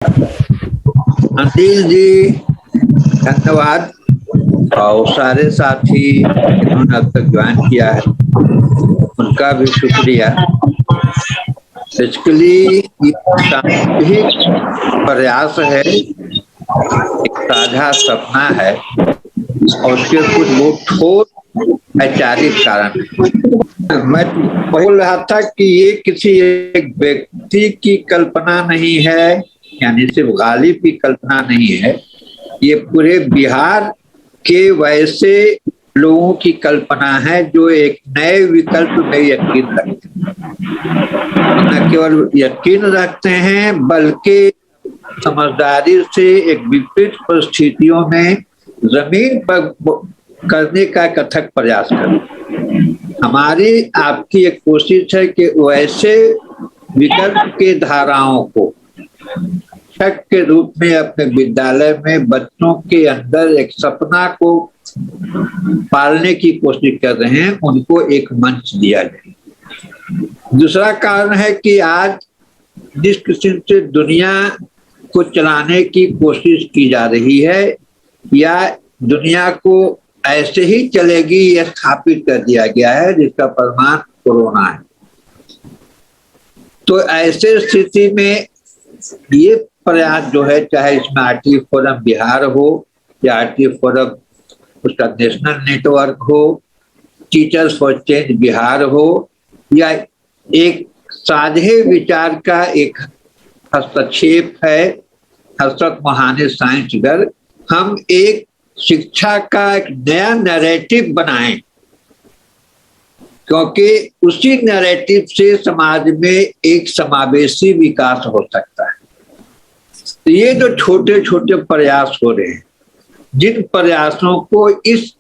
अनिल जी, धन्यवाद। और सारे साथी जिन्होंने अब तक ज्वाइन किया है उनका भी शुक्रिया। बेसिकली ये सामूहिक प्रयास है, एक साझा सपना है और उसके कुछ बहुत ठोस वैचारिक कारण है। मैं बोल रहा था कि ये किसी एक व्यक्ति की कल्पना नहीं है, यानी सिर्फ गालिब की कल्पना नहीं है। ये पूरे बिहार के वैसे लोगों की कल्पना है जो एक नए विकल्प में यकीन रखते हैं। न केवल यकीन रखते हैं बल्कि समझदारी से एक विपरीत परिस्थितियों में जमीन पर करने का कथक प्रयास करें। हमारी आपकी एक कोशिश है कि वैसे विकल्प के धाराओं को शिक्षक के रूप में अपने विद्यालय में बच्चों के अंदर एक सपना को पालने की कोशिश कर रहे हैं, उनको एक मंच दिया जाए। दूसरा कारण है कि आज जिस किस्म से दुनिया को चलाने की कोशिश की जा रही है या दुनिया को ऐसे ही चलेगी यह स्थापित कर दिया गया है, जिसका प्रमाण कोरोना है। तो ऐसे स्थिति में ये प्रयास जो है, चाहे इसमें आरटी फोरम बिहार हो या आरटी फोरम उसका नेशनल नेटवर्क हो, टीचर्स फॉर चेंज बिहार हो, या एक साझे विचार का एक हस्तक्षेप है हसरत मोहाने साइंसगर, हम एक शिक्षा का एक नया नैरेटिव बनाएं, क्योंकि उसी नैरेटिव से समाज में एक समावेशी विकास हो सकता है। तो ये जो छोटे छोटे प्रयास हो रहे हैं, जिन प्रयासों को इस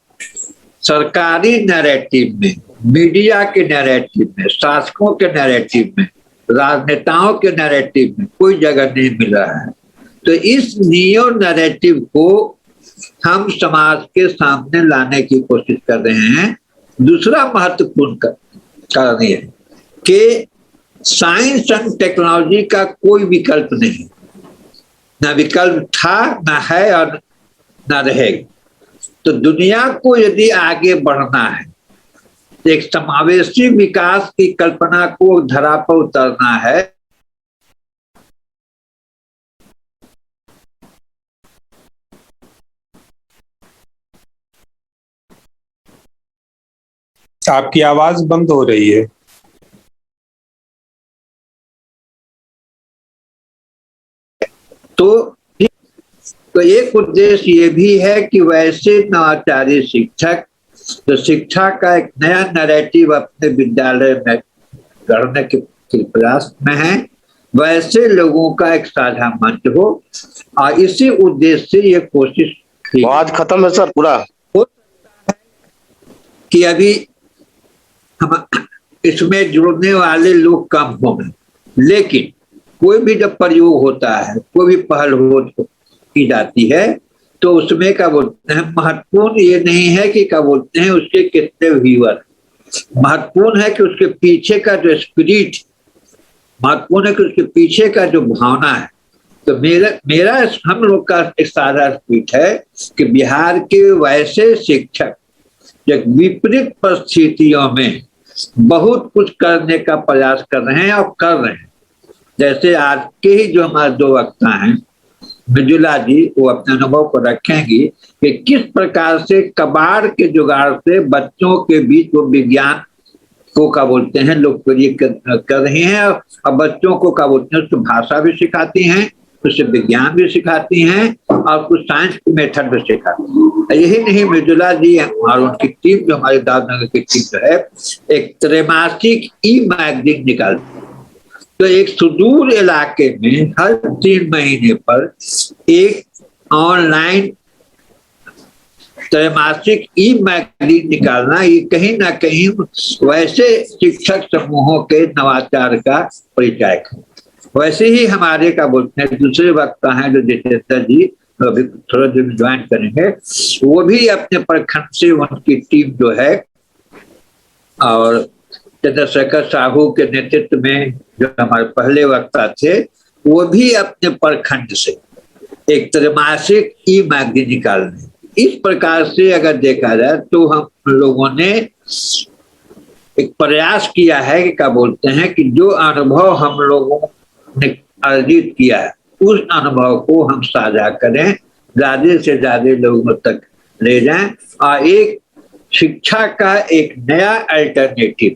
सरकारी नैरेटिव में, मीडिया के नैरेटिव में, शासकों के नैरेटिव में, राजनेताओं के नैरेटिव में कोई जगह नहीं मिल रहा है, तो इस नियो नैरेटिव को हम समाज के सामने लाने की कोशिश कर रहे हैं। दूसरा महत्वपूर्ण कारण यह है कि साइंस एंड टेक्नोलॉजी का कोई विकल्प नहीं, ना विकल्प था, ना है और ना रहेगा। तो दुनिया को यदि आगे बढ़ना है, एक समावेशी विकास की कल्पना को धरा पर उतरना है, आपकी आवाज बंद हो रही है। तो एक उद्देश्य ये भी है कि वैसे नवाचारी शिक्षक जो शिक्षा का एक नया नैरेटिव अपने विद्यालय में गढ़ने के प्रयास में है, वैसे लोगों का एक साझा मंच हो। और इसी उद्देश्य से ये कोशिश की। आज खत्म है सर पूरा। हो सकता है कि अभी हम इसमें जुड़ने वाले लोग कम होंगे, लेकिन कोई भी जब प्रयोग होता है, कोई भी पहल हो की जाती है, तो उसमें क्या बोलते हैं, महत्वपूर्ण ये नहीं है कि क्या बोलते हैं उसके कितने व्यूअर, महत्वपूर्ण है कि उसके पीछे का जो स्पिरिट, महत्वपूर्ण है कि उसके पीछे का जो भावना है। तो मेरा हम लोग का एक साझा स्पिरिट है कि बिहार के वैसे शिक्षक जो विपरीत परिस्थितियों में बहुत कुछ करने का प्रयास कर रहे हैं और कर रहे हैं। जैसे आज के ही जो हमारे दो वक्ता हैं, मृदुला जी, वो अपने अनुभव को रखेंगी कि किस प्रकार से कबाड़ के जुगाड़ से बच्चों के बीच वो विज्ञान को क्या बोलते हैं लोकप्रिय कर रही हैं, और बच्चों को क्या बोलते हैं उसको भाषा भी सिखाती हैं, उससे विज्ञान भी सिखाती हैं और कुछ साइंस की मेथड भी सिखाती हैं। यही नहीं, मृदुला जी और उनकी टीम जो हमारे दादनगर की टीम जो है, एक त्रैमासिक ई मैगजीन निकालती है। तो एक सुदूर इलाके में हर 3 महीने पर एक ऑनलाइन त्रैमासिक ई मैगजीन निकालना, ये कहीं ना कहीं वैसे शिक्षक समूहों के नवाचार का परिचायक है। वैसे ही हमारे का बोलते हैं दूसरे वक्ता हैं जो जितेंद्र जी अभी थोड़ा दिन ज्वाइन करेंगे, वो भी अपने प्रखंड से उनकी टीम जो है और चंद्रशेखर साहू के नेतृत्व में जो हमारे पहले वक्ता थे, वो भी अपने प्रखंड से एक त्रैमासिक ई मैगजीन निकाल रहे हैं। इस प्रकार से अगर देखा जाए तो हम लोगों ने एक प्रयास किया है कि क्या बोलते हैं कि जो अनुभव हम लोगों ने अर्जित किया है उस अनुभव को हम साझा करें, ज्यादा से ज्यादा लोगों तक ले जाएं और एक शिक्षा का एक नया अल्टरनेटिव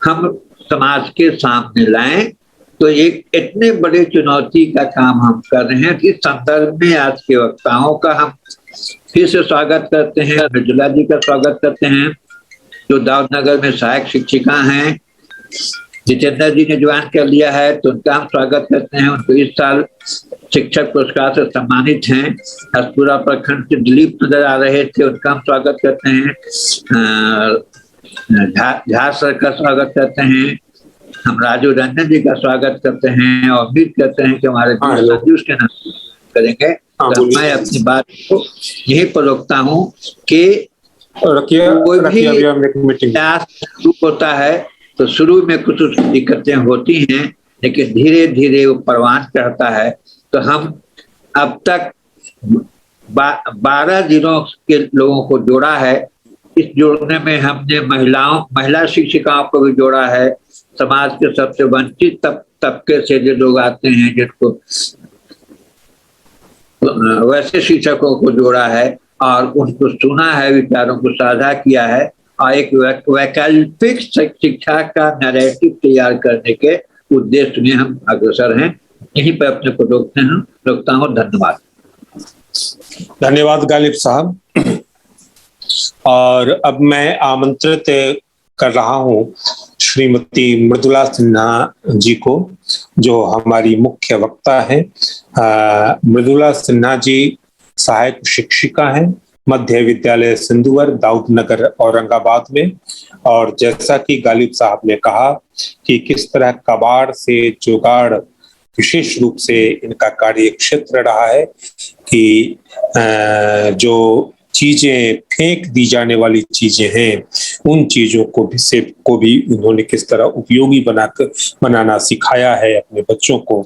हम समाज के सामने लाएं। तो एक इतने बड़े चुनौती का काम हम कर रहे हैं। इस संदर्भ में आज के वक्ताओं का हम फिर से स्वागत करते हैं, मृदुला जी का स्वागत करते हैं जो दाऊदनगर में सहायक शिक्षिका हैं। जितेंद्र जी ने ज्वाइन कर लिया है तो उनका हम स्वागत करते हैं। उनको इस साल शिक्षक पुरस्कार से सम्मानित हैं। हसपुरा प्रखंड से दिलीप नजर आ रहे थे, उनका हम स्वागत करते हैं। झा सर का स्वागत करते हैं। हम राजू रंजन जी का स्वागत करते हैं और उम्मीद करते हैं कि हमारे उसके नाम करेंगे। तो मैं अपनी बात को यही पर रोकता हूँ कि कोई भी प्रयास शुरू होता है तो शुरू में कुछ दिक्कतें होती हैं, लेकिन धीरे धीरे वो परवान चढ़ता है। तो हम अब तक 12 जिलों के लोगों को जोड़ा है। इस जोड़ने में हमने महिला शिक्षिकाओं को भी जोड़ा है, समाज के सबसे वंचित तबके से जो लोग आते हैं जिनको वैसे शिक्षकों को जोड़ा है और उनको सुना है, विचारों को साझा किया है और एक वैकल्पिक शिक्षा का नैरेटिव तैयार करने के उद्देश्य में हम अग्रसर हैं। यहीं पर अपने को रोकता हूँ। धन्यवाद। धन्यवाद गालिब साहब। और अब मैं आमंत्रित कर रहा हूँ श्रीमती मृदुला सिन्हा जी को, जो हमारी मुख्य वक्ता है। मृदुला सिन्हा जी सहायक शिक्षिका हैं मध्य विद्यालय सिंधुवर, दाऊदनगर, औरंगाबाद में। और जैसा कि गालिब साहब ने कहा कि किस तरह कबाड़ से जुगाड़ विशेष रूप से इनका कार्य क्षेत्र रहा है कि जो चीजें फेंक दी जाने वाली चीजें हैं उन चीजों को भी उन्होंने किस तरह उपयोगी बनाना सिखाया है अपने बच्चों को।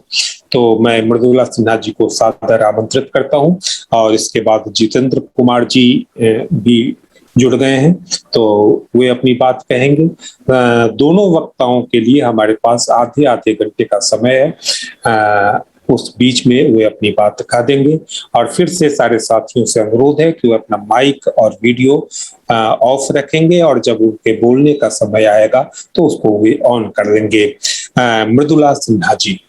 तो मैं मृदुला सिन्हा जी को सादर आमंत्रित करता हूं। और इसके बाद जितेंद्र कुमार जी भी जुड़ गए हैं तो वे अपनी बात कहेंगे। दोनों वक्ताओं के लिए हमारे पास आधे घंटे का समय है। उस बीच में वे अपनी बात रखा देंगे और फिर से सारे साथियों से अनुरोध है कि वे अपना माइक और वीडियो ऑफ रखेंगे और जब उनके बोलने का समय आएगा तो उसको वे ऑन कर लेंगे। मृदुला सिन्हा जी।